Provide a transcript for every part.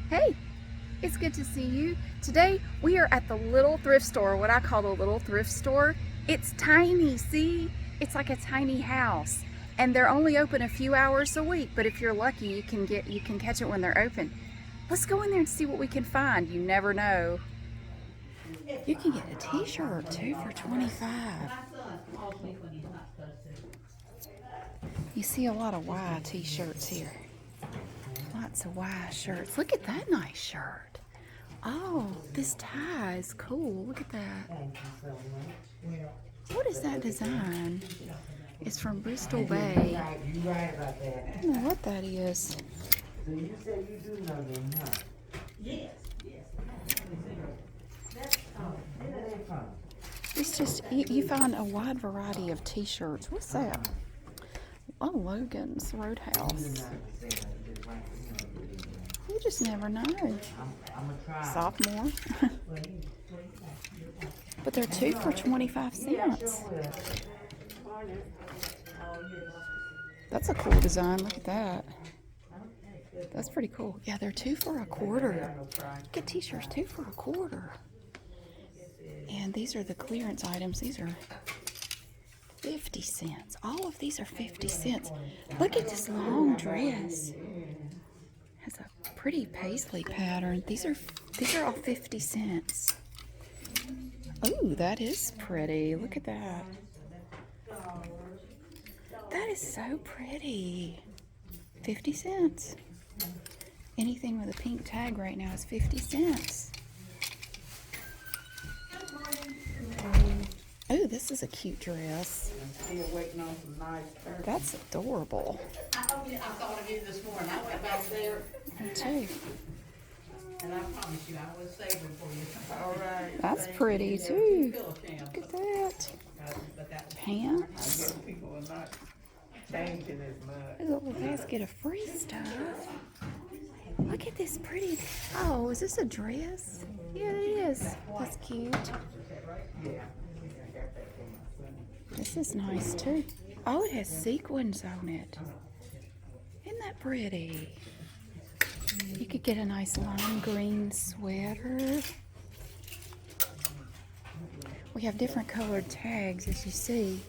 Hey, it's good to see you. Today we are at the little thrift store, what I call the little thrift store. It's tiny, see? It's like a tiny house. And they're only open a few hours a week, but if you're lucky, you can catch it when they're open. Let's go in there and see what we can find. You never know. You can get a t-shirt too for 25. You see a lot of Y t-shirts here. Lots of Y shirts. Look at that nice shirt. Oh, this tie is cool. Look at that. What is that design? It's from Bristol Bay. I don't know what that is. So you said you do know them, huh? Yes. Where are they from? It's just, you find a wide variety of t-shirts. What's that? Oh, Logan's Roadhouse. You just never know. Sophomore. But they're 2 for 25 cents. That's a cool design. Look at that. That's pretty cool. Yeah, they're 2 for a quarter. Get t-shirts 2 for a quarter. And these are the clearance items. These are 50 cents. All of these are 50 cents. Look at this long dress. Has a pretty paisley pattern. These are all 50 cents. Ooh, that is pretty. Look at that. That is so pretty. 50 cents. Anything with a pink tag right now is 50 cents. Oh, this is a cute dress. That's adorable. I thought of you this morning. I went back there. Me too. And I promise you, I was saving for you. All right. That's pretty too. Look at that. Pants. People are not changing as much. There's a little basket of free stuff. Look at this pretty. Oh, is this a dress? Yeah, it is. That's cute. This is nice too. Oh, it has sequins on it. Isn't that pretty? You could get a nice lime green sweater. We have different colored tags, as you see.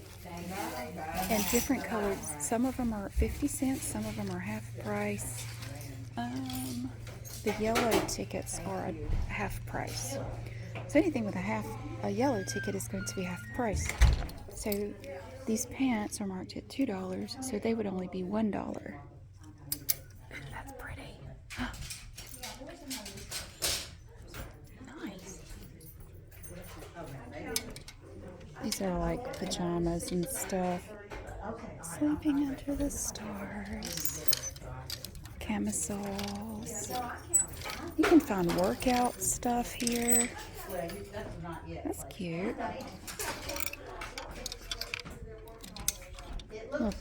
And different colored, some of them are 50 cents, some of them are half price. The yellow tickets are a half price. So anything with a yellow ticket is going to be half price. So these pants are marked at $2, so they would only be $1. That's pretty. Nice. These are like pajamas and stuff. Sleeping under the stars. Camisoles. You can find workout stuff here. That's cute. Little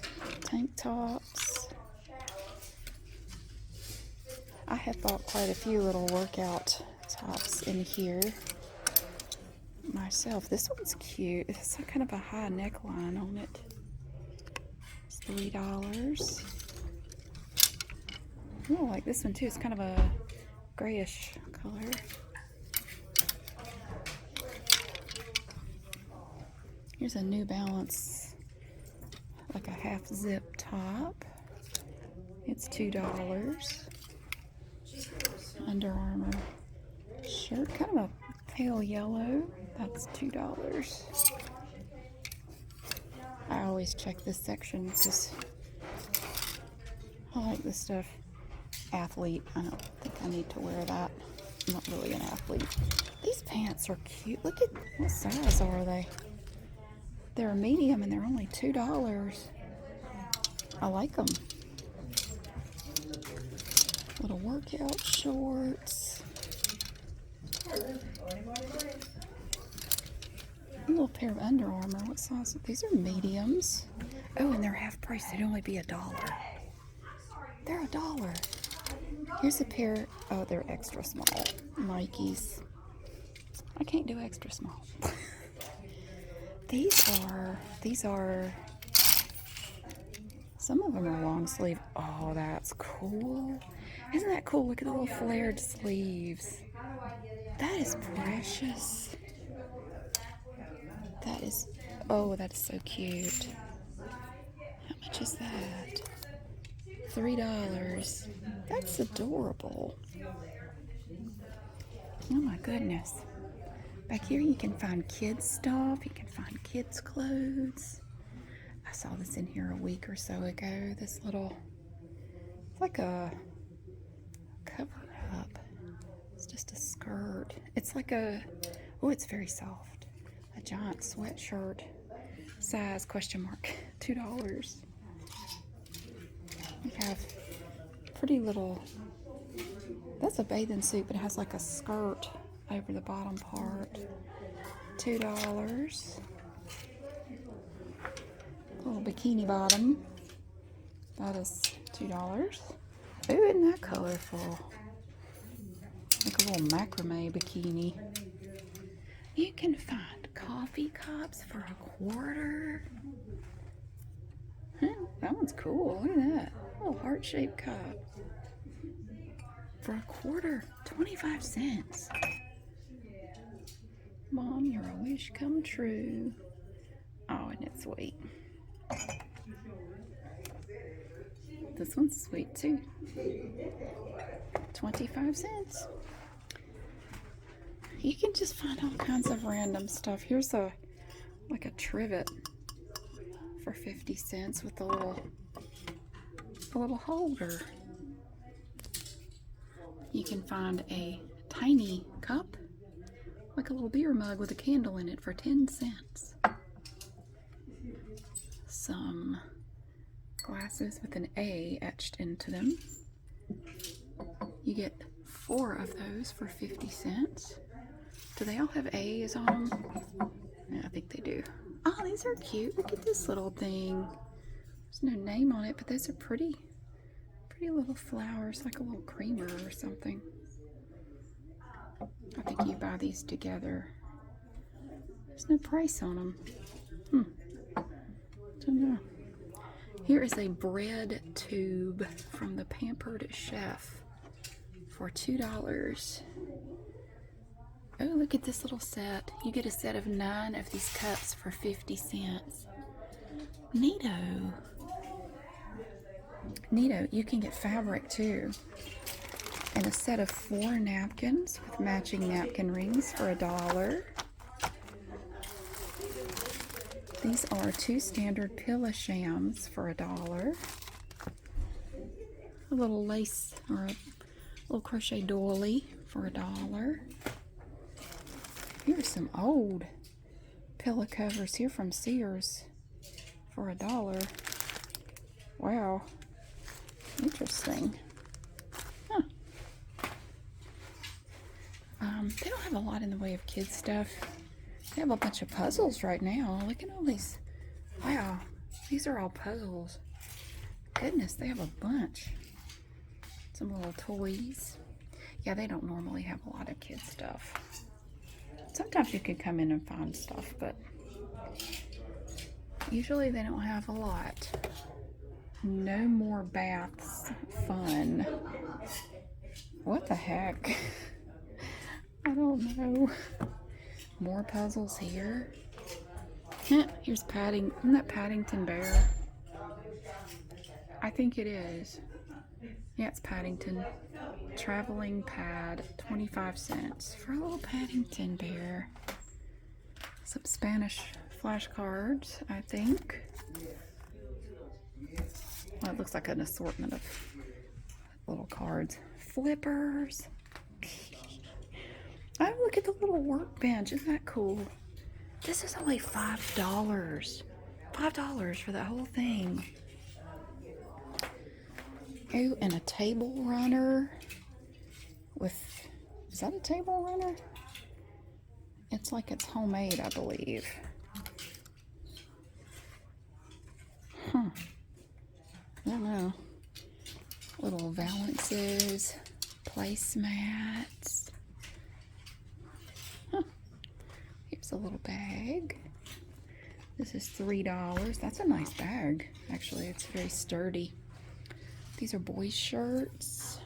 tank tops. I have bought quite a few little workout tops in here myself. This one's cute. It's kind of a high neckline on it. It's $3. Oh, I like this one too. It's kind of a grayish color. Here's a New Balance, like a half zip top. It's $2. Under Armour shirt, kind of a pale yellow. That's $2. I always check this section because I like this stuff. Athlete. I don't think I need to wear that. I'm not really an athlete. These pants are cute. Look at what size are they? They're a medium and they're only $2. I like them. Little workout shorts. A little pair of Under Armour. What size? These are mediums. Oh, and they're half price. They'd only be $1. They're $1. Here's a pair. Oh, they're extra small. Nikes. I can't do extra small. These are. Some of them are long sleeve. Oh, that's cool. Isn't that cool? Look at the little flared sleeves. That is precious. That is, oh, that is so cute. How much is that? $3. That's adorable. Oh my goodness. Back here you can find kids stuff. You can find kids clothes. I saw this in here a week or so ago. This little, it's like a cover up. It's just a skirt. It's like a, oh, it's very soft. A giant sweatshirt. Size, question mark, $2. We have pretty little, that's a bathing suit, but it has like a skirt over the bottom part. $2. Little bikini bottom. That is $2. Ooh, isn't that colorful? Like a little macrame bikini. You can find coffee cups for $1. Huh, that one's cool. Look at that. Little heart-shaped cup. For $1, 25 cents. Mom, you're a wish come true. Oh, and it's sweet. This one's sweet too. 25 cents. You can just find all kinds of random stuff. Here's a like a trivet for 50 cents with a little holder. You can find a tiny cup, like a little beer mug with a candle in it for 10 cents. Some glasses with an A etched into them. You get 4 of those for 50 cents. Do they all have A's on them? Yeah, I think they do. Oh, these are cute. Look at this little thing. There's no name on it, but those are pretty little flowers, like a little creamer or something. I think you buy these together. There's no price on them. Don't know. Here is a bread tube from the Pampered Chef for $2. Oh, look at this little set. You get a set of 9 of these cups for 50 cents. Neato. Neato. You can get fabric too. And a set of 4 napkins with matching napkin rings for $1. These are 2 standard pillow shams for $1. A little lace or a little crochet doily for $1. Here's some old pillow covers here from Sears for $1. Wow. Interesting. Huh. They don't have a lot in the way of kids stuff. They have a bunch of puzzles right now. Look at all these. Wow. These are all puzzles. Goodness, they have a bunch. Some little toys. Yeah, they don't normally have a lot of kids stuff. Sometimes you can come in and find stuff, but usually they don't have a lot. No more baths. Fun. What the heck? I don't know. More puzzles here. Here's Padding. Isn't that Paddington Bear? I think it is. Yeah, it's Paddington. Traveling pad, 25 cents for a little Paddington Bear. Some Spanish flashcards, I think. Well, it looks like an assortment of little cards. Flippers. Oh, look at the little workbench. Isn't that cool? This is only $5. $5 for that whole thing. Oh, and a table runner with, is that a table runner? It's like it's homemade, I believe. Huh. I don't know. Little valances, placemats. Huh. Here's a little bag. This is $3. That's a nice bag. Actually, it's very sturdy. These are boys' shirts.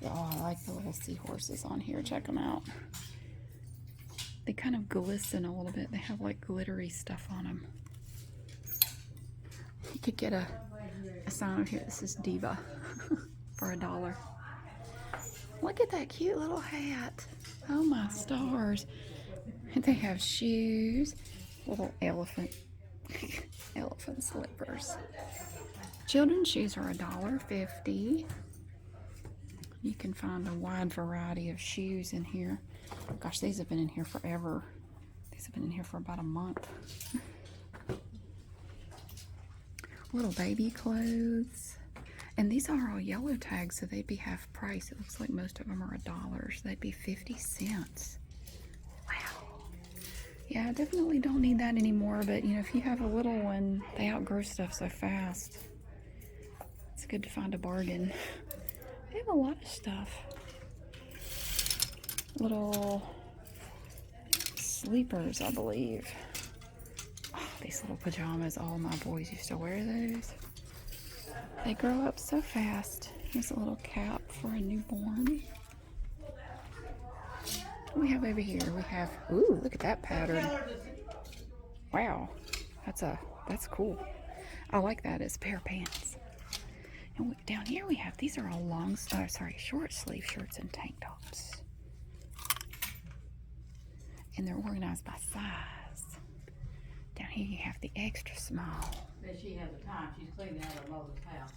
Oh, I like the little seahorses on here. Check them out. They kind of glisten a little bit. They have like glittery stuff on them. You could get a sign over here that says Diva for $1. Look at that cute little hat. Oh my stars. And they have shoes. Little elephant. Elephant slippers. Children's shoes are $1.50. You can find a wide variety of shoes in here. Gosh, these have been in here forever. These have been in here for about a month. Little baby clothes. And these are all yellow tags, so they'd be half price. It looks like most of them are $1, so they'd be 50 cents. Wow. Yeah, I definitely don't need that anymore, but you know, if you have a little one, they outgrow stuff so fast. It's good to find a bargain. They have a lot of stuff. Little sleepers, I believe. Oh, these little pajamas. All my boys used to wear those. They grow up so fast. Here's a little cap for a newborn. What do we have over here? We have, ooh, look at that pattern. Wow, that's cool. I like that as a pair of pants. And down here we have, these are all short sleeve shirts and tank tops. And they're organized by size. Down here you have the extra small. But she has a time. She's cleaning out her mother's house.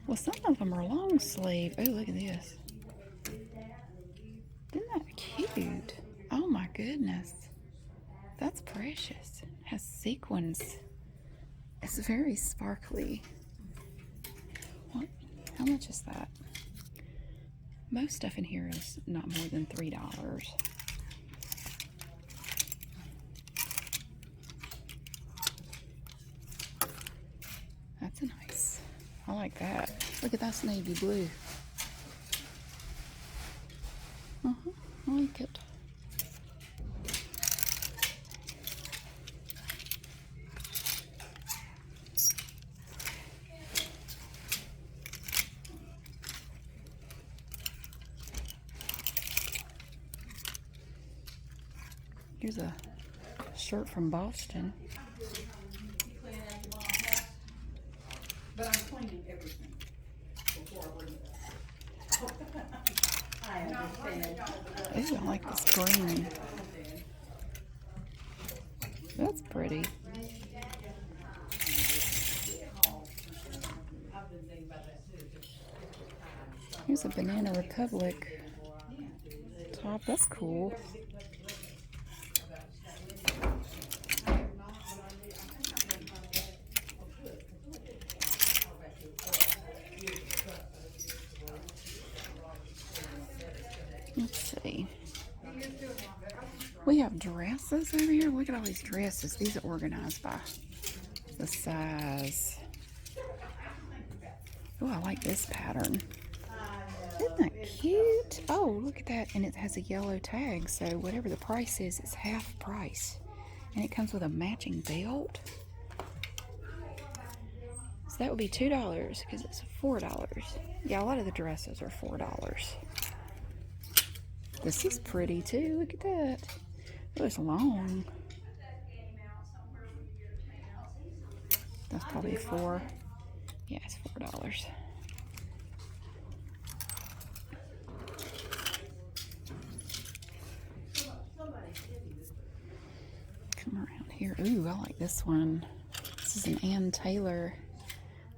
Well, some of them are long sleeve. Oh, look at this. Isn't that cute? Oh my goodness. That's precious. It has sequins. It's very sparkly. What? How much is that? Most stuff in here is not more than $3. That's a nice. I like that. Look at that navy blue. I like it. Here's a shirt from Boston. But I'm cleaning everything before I bring it up. I understand. Ooh, I like this green. That's pretty. Here's a Banana Republic top. That's cool. Let's see. We have dresses over here. Look at all these dresses. These are organized by the size. Oh, I like this pattern. Isn't that cute? Oh, look at that. And it has a yellow tag, so whatever the price is, it's half price. And it comes with a matching belt. So that would be $2 because it's $4. Yeah, a lot of the dresses are $4. This is pretty too. Look at that. Oh, it's long. That's probably $4. Yeah, it's $4. Come around here. Ooh, I like this one. This is an Ann Taylor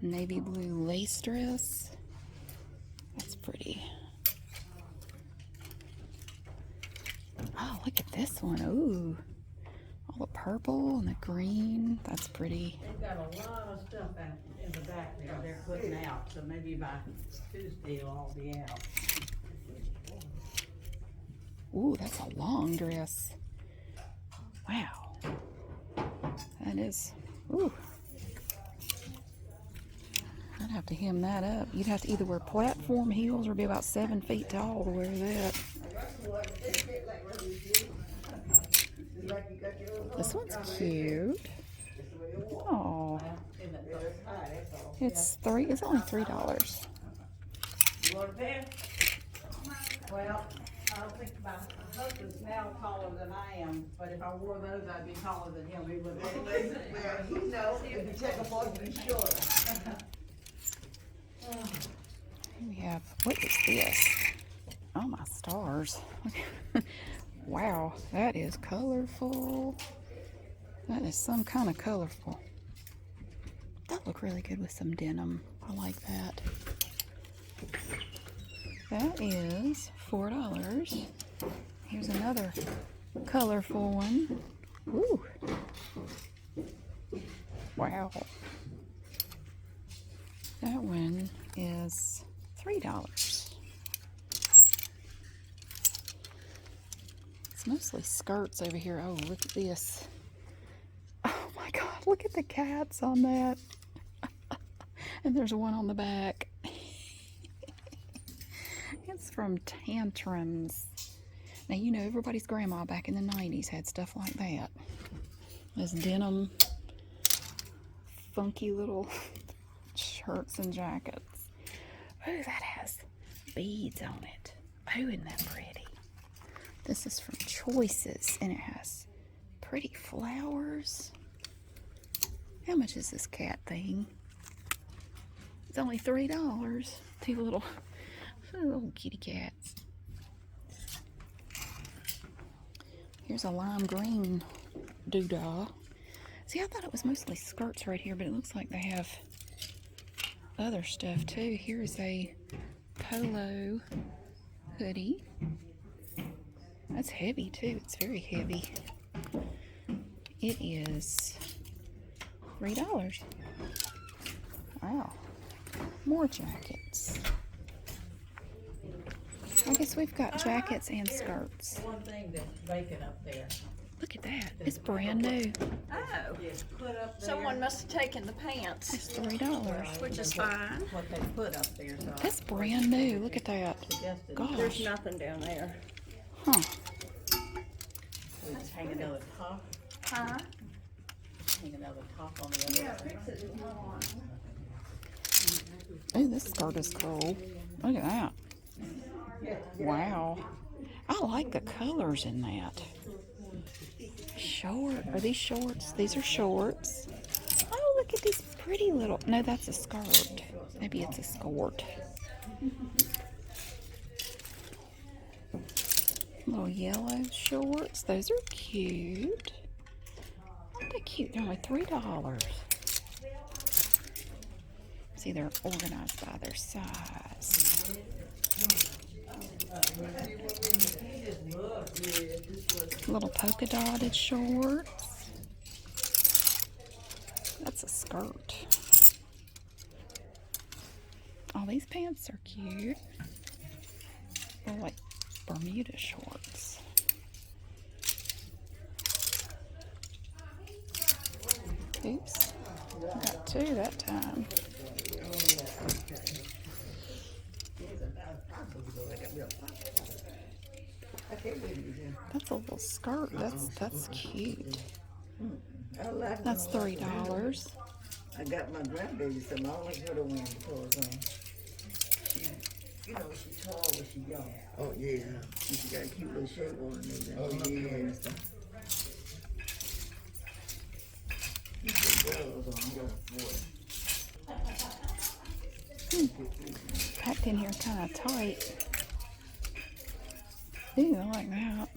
navy blue lace dress. That's pretty. Oh, look at this one. Ooh. All the purple and the green. That's pretty. They've got a lot of stuff out in the back there they're putting out, so maybe by Tuesday it'll all be out. Ooh, that's a long dress. Wow. That is. Ooh. I'd have to hem that up. You'd have to either wear platform heels or be about 7 feet tall to wear that. This one's cute. Oh, It's only $3. You want a pair? Well, I don't think my husband's now taller than I am, but if I wore those, I'd be taller than him. He would be. Well, he knows if you take them off, you be shorter. We have, what is this? Oh my stars. Wow, that is colorful. That is some kind of colorful. That look really good with some denim. I like that. That is $4. Here's another colorful one. Ooh. Wow. That one is $3. It's mostly skirts over here. Oh, look at this. Oh my God, look at the cats on that. And there's one on the back. It's from Tantrums. Now, you know, everybody's grandma back in the 90s had stuff like that. This denim, funky little shirts and jackets. Oh, that has beads on it. Oh, isn't that pretty? This is from Choices, and it has pretty flowers. How much is this cat thing? It's only $3. Two little kitty cats. Here's a lime green doodah. See, I thought it was mostly skirts right here, but it looks like they have other stuff too. Here's a polo hoodie. That's heavy too. It's very heavy. It is $3. Wow. More jackets. I guess we've got jackets and skirts. One thing that's vacant up there. Look at that. It's brand new. Oh, Put up there. someone must have taken the pants, It's $3. which is fine. What they put up there, so I That's brand new. Look at that. suggested. There's Gosh. nothing down there. Huh. We just hang another top, Huh? hang another top on the other side. Oh, this skirt is cool. Look at that. Wow. I like the colors in that. Short. Are these shorts? These are shorts. Oh, look at these pretty little. No, that's a skirt. Maybe it's a skirt. Little yellow shorts. Those are cute. Aren't they cute? They're only $3. See, they're organized by their size. Little polka dotted shorts. That's a skirt. Oh, these pants are cute. They're like Bermuda shorts. Oops. Got two that time. That's a little skirt. That's cute. I like That's them. $3. I got my grandbaby some. I only her to wear clothes on. You know, she's tall, but she's young. Oh, yeah. She got a cute little shape on her. Oh, yeah. You put girls on, you got a boy. Packed in here kind of tight. Ooh, I like that.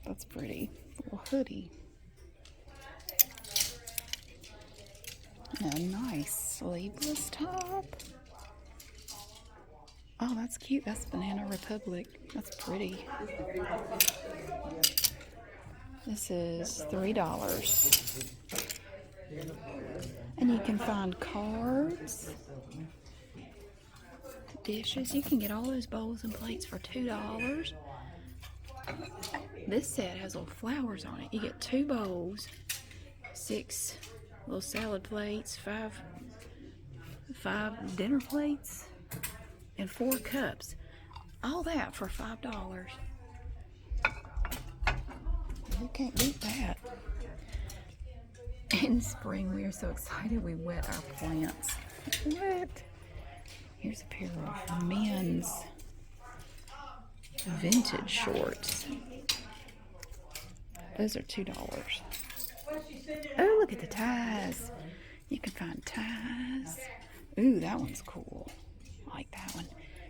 That's pretty. Little hoodie. And a nice sleeveless top. Oh, that's cute. That's Banana Republic. That's pretty. This is $3. And you can find cards, dishes. You can get all those bowls and plates for $2. This set has little flowers on it. You get 2 bowls, 6 little salad plates, 5 dinner plates, and 4 cups. All that for $5. You can't beat that. In spring, we are so excited we wet our plants. What? Here's a pair of men's vintage shorts. Those are $2. Oh, look at the ties. You can find ties. Ooh, that one's cool. I like that one.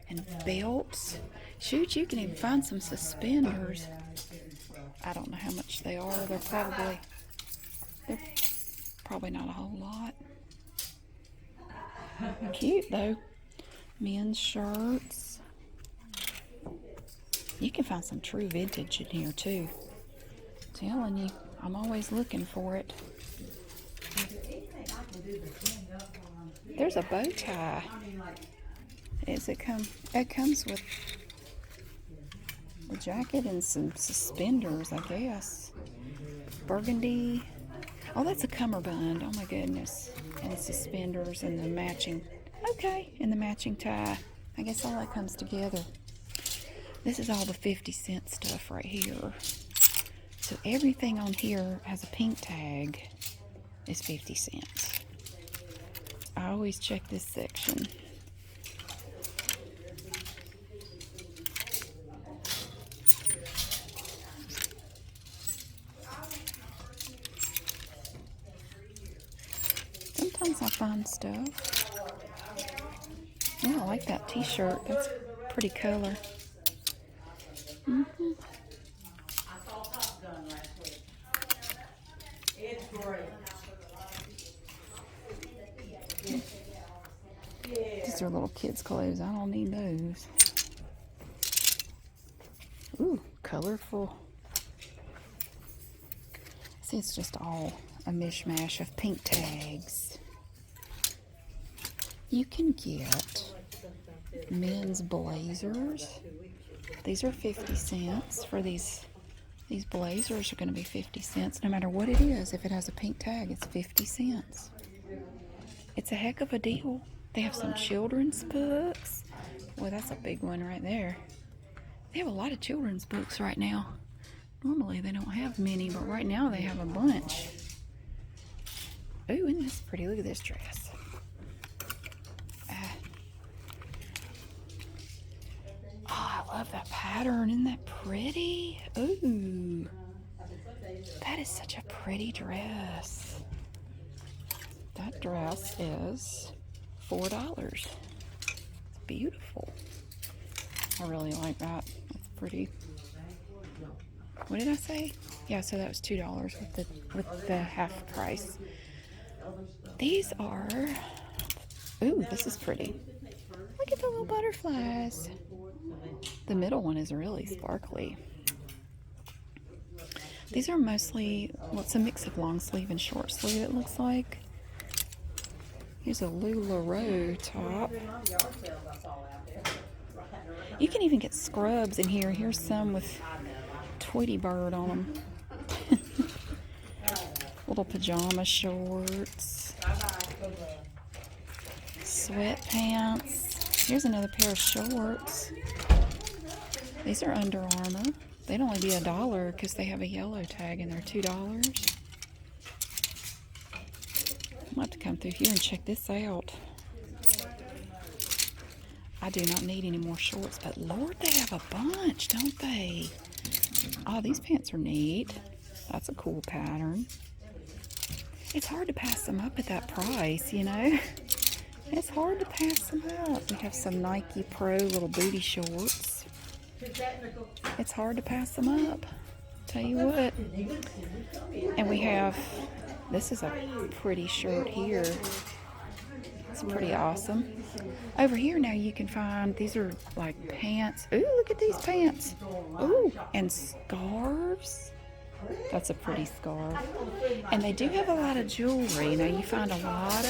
And belts. Shoot, you can even find some suspenders. I don't know how much they are. They're probably not a whole lot. Cute though. Men's shirts. You can find some true vintage in here too. Telling you, I'm always looking for it. There's a bow tie. It comes with a jacket and some suspenders, I guess. Burgundy. Oh, that's a cummerbund. Oh my goodness. And suspenders and the matching. Okay, and the matching tie. I guess all that comes together. This is all the 50-cent stuff right here. So everything on here has a pink tag is 50 cents. I always check this section. Sometimes I find stuff. Yeah, I like that t-shirt. That's a pretty color. Mm-hmm. I saw Top Gun last week. It's great. These are little kids' clothes. I don't need those. Ooh, colorful. See, it's just all a mishmash of pink tags. You can get men's blazers. These are 50 cents for these blazers are going to be 50 cents no matter what it is. If it has a pink tag, it's 50 cents. It's a heck of a deal. They have some children's books. Well, that's a big one right there. They have a lot of children's books right now. Normally they don't have many, but right now they have a bunch. Ooh, isn't this pretty? Look at this dress. Oh, I love that pattern. Isn't that pretty? Ooh. That is such a pretty dress. That dress is $4. It's beautiful. I really like that. That's pretty. What did I say? Yeah, so that was $2 with the half price. These are. Ooh, this is pretty. Look at the little butterflies. The middle one is really sparkly. These are mostly, well, it's a mix of long sleeve and short sleeve, it looks like. Here's a Lularoe top. You can even get scrubs in here. Here's some with Tweety Bird on them. Little pajama shorts. Sweatpants. Here's another pair of shorts. These are Under Armour. They'd only be $1 because they have a yellow tag and they're $2. I'll have to come through here and check this out. I do not need any more shorts, but Lord, they have a bunch, don't they? Oh, these pants are neat. That's a cool pattern. It's hard to pass them up at that price, you know? It's hard to pass them up. We have some Nike Pro little booty shorts. It's hard to pass them up. Tell you what. And we have, this is a pretty shirt here. It's pretty awesome. Over here now you can find, these are like pants. Ooh, look at these pants. Ooh, and scarves. That's a pretty scarf. And they do have a lot of jewelry. Now you find a lot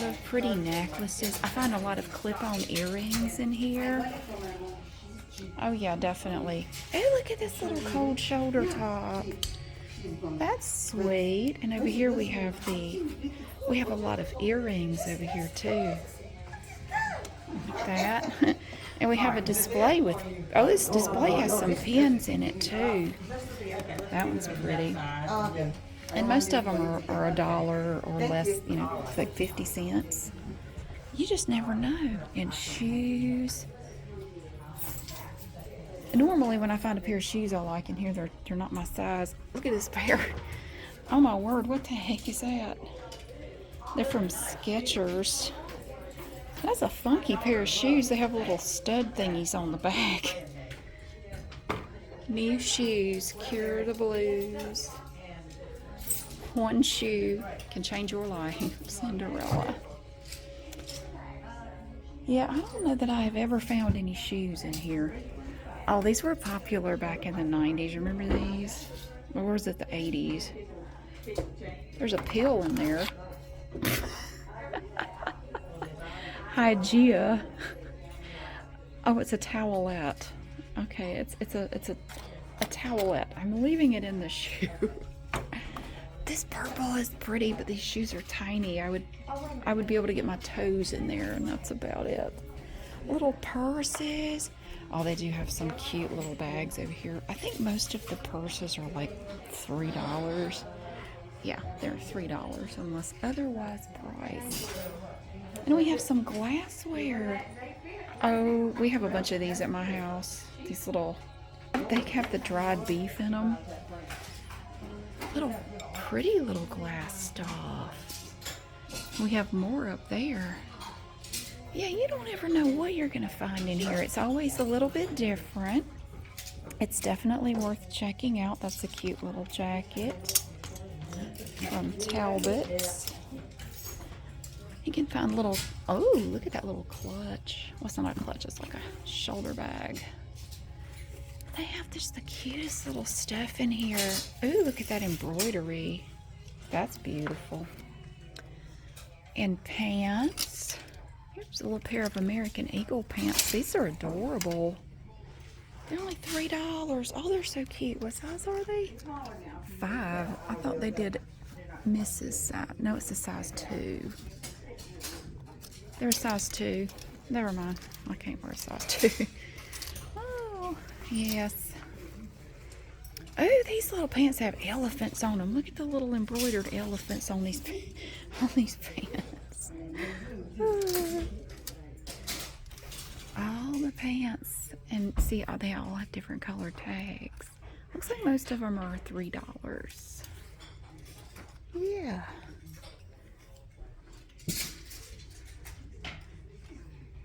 of pretty necklaces. I find a lot of clip-on earrings in here. Oh yeah, definitely. Hey, look at this little cold shoulder top. That's sweet. And over here we have a lot of earrings over here too. Like that. And we have a display with, oh, this display has some pins in it too. That one's pretty. And most of them are $1 or less, you know, like 50 cents. You just never know. And shoes. Normally when I find a pair of shoes I like in here, they're not my size. Look at this pair. Oh my word, what the heck is that? They're from Skechers. That's a funky pair of shoes. They have little stud thingies on the back. New shoes, cure the blues. One shoe can change your life. Cinderella. Yeah, I don't know that I have ever found any shoes in here. Oh, these were popular back in the 90s. Remember these? Or was it the 80s? There's a pill in there. Hygeia. Oh, it's a towelette. Okay, it's a towelette. I'm leaving it in the shoe. This purple is pretty, but these shoes are tiny. I would be able to get my toes in there, and that's about it. Little purses. Oh, they do have some cute little bags over here. I think most of the purses are like $3. Yeah, they're $3 unless otherwise priced. And we have some glassware. Oh, we have a bunch of these at my house. These little, they have the dried beef in them. Little pretty little glass stuff. We have more up there. Yeah, you don't ever know what you're gonna find in here. It's always a little bit different. It's definitely worth checking out. That's a cute little jacket from Talbot's. You can find little, oh, look at that little clutch. Well, it's not a clutch, it's like a shoulder bag. They have just the cutest little stuff in here. Ooh, look at that embroidery. That's beautiful. And pants. Here's a little pair of American Eagle pants. These are adorable. They're only $3. Oh, they're so cute. What size are they? 5. I thought they did Mrs. size. No, it's a size 2. They're a size 2. Never mind. I can't wear a size 2. Oh, yes. Oh, these little pants have elephants on them. Look at the little embroidered elephants on these pants. All the pants. And see, they all have different color tags. Looks like most of them are $3. Yeah.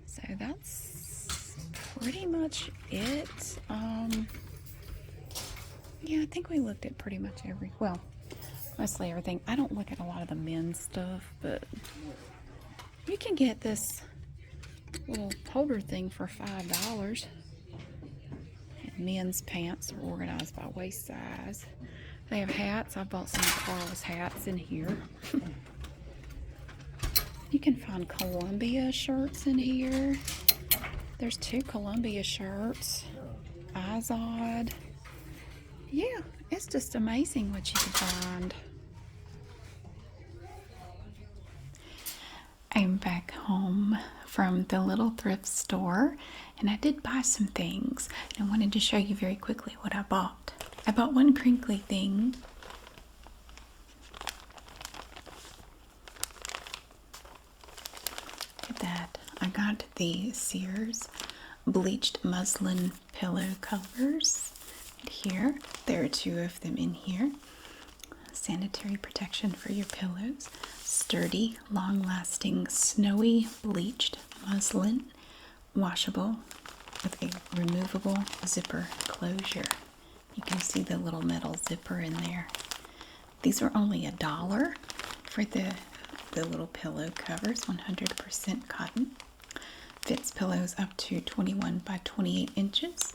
So that's pretty much it. Yeah, I think we looked at pretty much mostly everything. I don't look at a lot of the men's stuff, but you can get this little holder thing for $5. And men's pants are organized by waist size. They have hats. I bought some of Carl's hats in here. You can find Columbia shirts in here. There's 2 Columbia shirts. Izod. Yeah, it's just amazing what you can find. I'm back home from the little thrift store, and I did buy some things. And I wanted to show you very quickly what I bought. I bought one crinkly thing. Look at that. I got the Sears Bleached Muslin pillow covers. Here, there are 2 of them in here. Sanitary protection for your pillows. Sturdy, long-lasting, snowy bleached muslin, washable with a removable zipper closure. You can see the little metal zipper in there. These were only $1 for the little pillow covers, 100% cotton. Fits pillows up to 21 by 28 inches.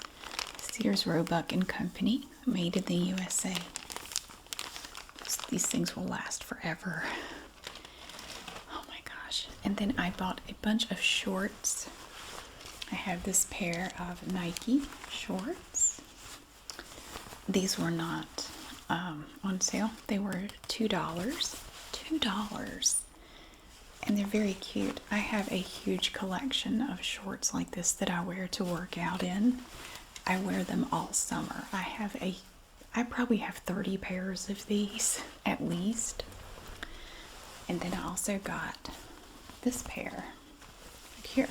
Sears Roebuck and Company, made in the USA. These things will last forever. Oh my gosh. And then I bought a bunch of shorts. I have this pair of Nike shorts. These were not on sale. They were $2. $2. And they're very cute. I have a huge collection of shorts like this that I wear to work out in. I wear them all summer. I I probably have 30 pairs of these at least. And then I also got this pair right here.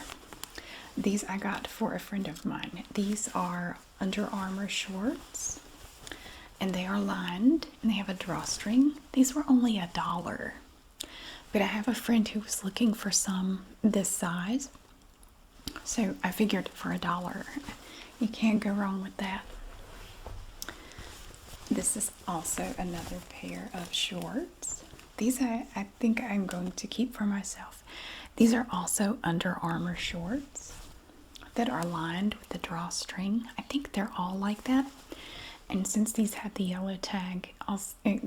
These I got for a friend of mine. These are Under Armour shorts, and they are lined, and they have a drawstring. These were only $1, but I have a friend who was looking for some this size, so I figured for $1, you can't go wrong with that. This is also another pair of shorts. These I think I'm going to keep for myself. These are also Under Armour shorts that are lined with the drawstring. I think they're all like that. And since these had the yellow tag,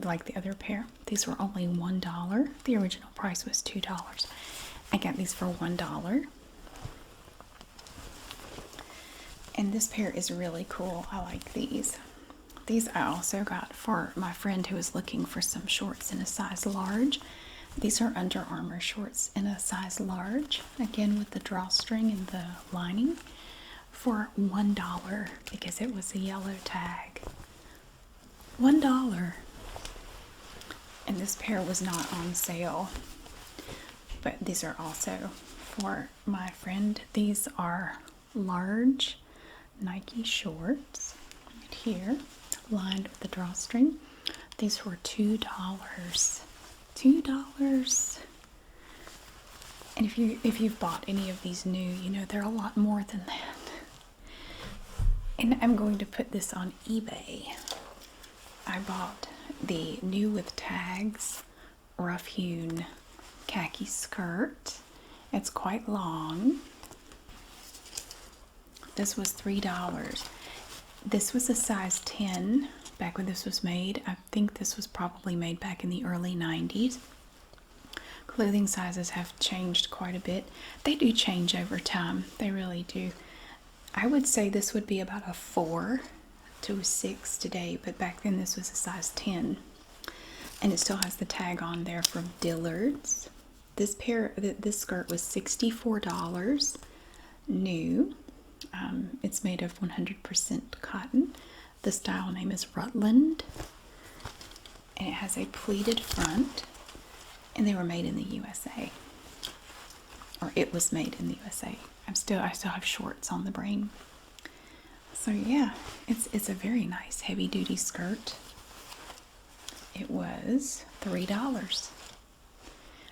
like the other pair, these were only $1. The original price was $2. I got these for $1. And this pair is really cool. I like these. These I also got for my friend who was looking for some shorts in a size large. These are Under Armour shorts in a size large, again with the drawstring and the lining, for $1 because it was a yellow tag. $1. And this pair was not on sale. But these are also for my friend. These are large Nike shorts right here, lined with the drawstring. These were $2. $2. And if you've bought any of these new, you know they're a lot more than that. And I'm going to put this on eBay. I bought the new with tags rough hewn khaki skirt. It's quite long. This was $3. This was a size 10 back when this was made. I think this was probably made back in the early 90s. Clothing sizes have changed quite a bit. They do change over time. They really do. I would say this would be about a 4 to a 6 today, but back then this was a size 10. And it still has the tag on there from Dillard's. This skirt was $64 new. It's made of 100% cotton. The style name is Rutland, and it has a pleated front, and they were made in the USA, or it was made in the USA. I still have shorts on the brain. So yeah, it's a very nice heavy duty skirt. It was $3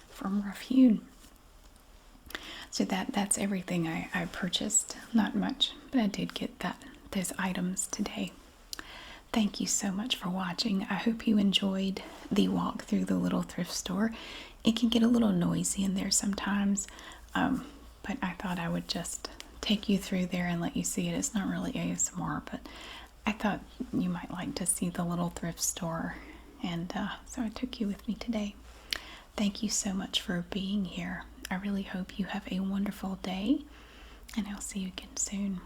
from Rough Hewn. So that's everything I purchased. Not much, but I did get those items today. Thank you so much for watching. I hope you enjoyed the walk through the little thrift store. It can get a little noisy in there sometimes, but I thought I would just take you through there and let you see it. It's not really ASMR, but I thought you might like to see the little thrift store, and so I took you with me today. Thank you so much for being here. I really hope you have a wonderful day, and I'll see you again soon.